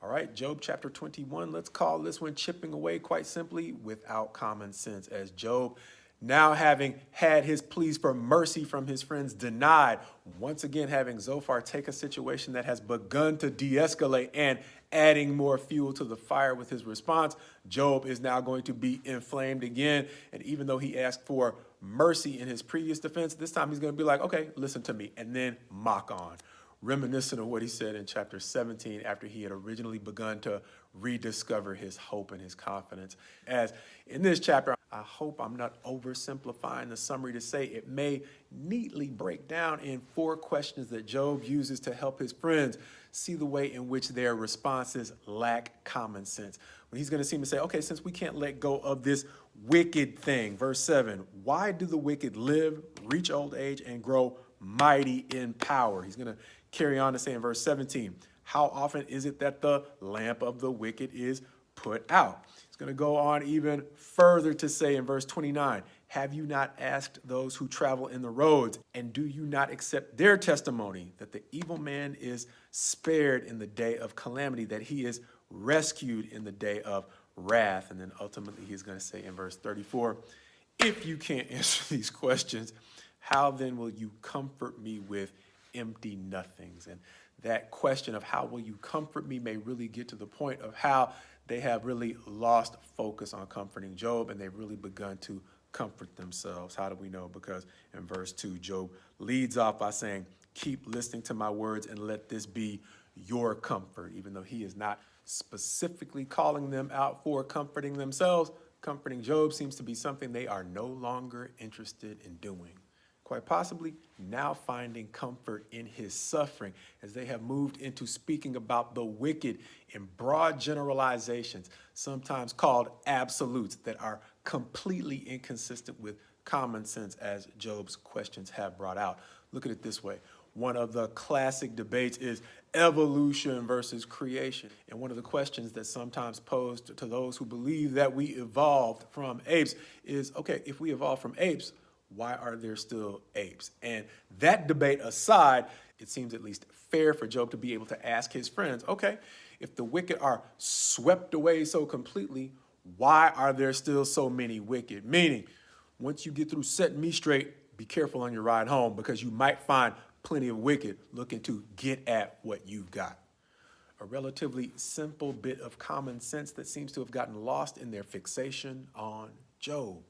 All right, Job chapter 21, let's call this one chipping away, quite simply, without common sense, as Job, now having had his pleas for mercy from his friends denied, once again having Zophar take a situation that has begun to de-escalate and adding more fuel to the fire with his response, Job is now going to be inflamed again. And even though he asked for mercy in his previous defense, this time he's going to be like, okay, listen to me, and then mock on, reminiscent of what he said in chapter 17 after he had originally begun to rediscover his hope and his confidence. As in this chapter, I hope I'm not oversimplifying the summary to say it may neatly break down in 4 questions that Job uses to help his friends see the way in which their responses lack common sense. When he's going to seem to say, okay, since we can't let go of this wicked thing, verse 7, why do the wicked live, reach old age, and grow mighty in power? He's going to carry on to say in verse 17, how often is it that the lamp of the wicked is put out? He's going to go on even further to say in verse 29, have you not asked those who travel in the roads, and do you not accept their testimony that the evil man is spared in the day of calamity, that he is rescued in the day of wrath? And then ultimately he's going to say in verse 34, if you can't answer these questions, how then will you comfort me with empty nothings? And that question of how will you comfort me may really get to the point of how they have really lost focus on comforting Job, and they've really begun to comfort themselves. How do we know? Because in verse 2, Job leads off by saying, keep listening to my words and let this be your comfort. Even though he is not specifically calling them out for comforting themselves, comforting Job seems to be something they are no longer interested in doing. Quite possibly now finding comfort in his suffering, as they have moved into speaking about the wicked in broad generalizations, sometimes called absolutes, that are completely inconsistent with common sense, as Job's questions have brought out. Look at it this way. One of the classic debates is evolution versus creation. And one of the questions that's sometimes posed to those who believe that we evolved from apes is, okay, if we evolved from apes, why are there still apes? And that debate aside, it seems at least fair for Job to be able to ask his friends, okay, if the wicked are swept away so completely, why are there still so many wicked? Meaning, once you get through setting me straight, be careful on your ride home, because you might find plenty of wicked looking to get at what you've got. A relatively simple bit of common sense that seems to have gotten lost in their fixation on Job.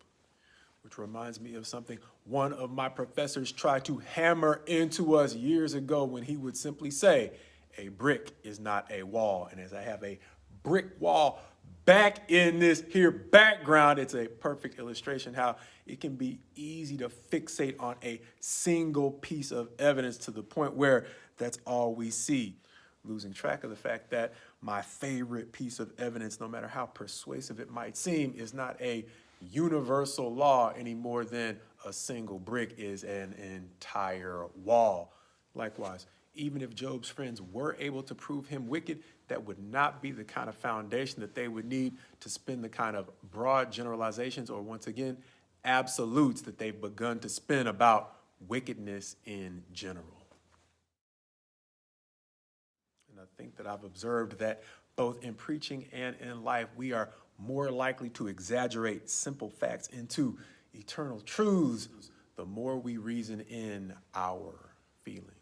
Which reminds me of something one of my professors tried to hammer into us years ago when he would simply say, a brick is not a wall. And as I have a brick wall back in this here background, it's a perfect illustration how it can be easy to fixate on a single piece of evidence to the point where that's all we see, losing track of the fact that my favorite piece of evidence, no matter how persuasive it might seem, is not a universal law any more than a single brick is an entire wall. Likewise, even if Job's friends were able to prove him wicked, that would not be the kind of foundation that they would need to spin the kind of broad generalizations, or once again, absolutes that they've begun to spin about wickedness in general. And I think that I've observed that both in preaching and in life, we are more likely to exaggerate simple facts into eternal truths the more we reason in our feelings.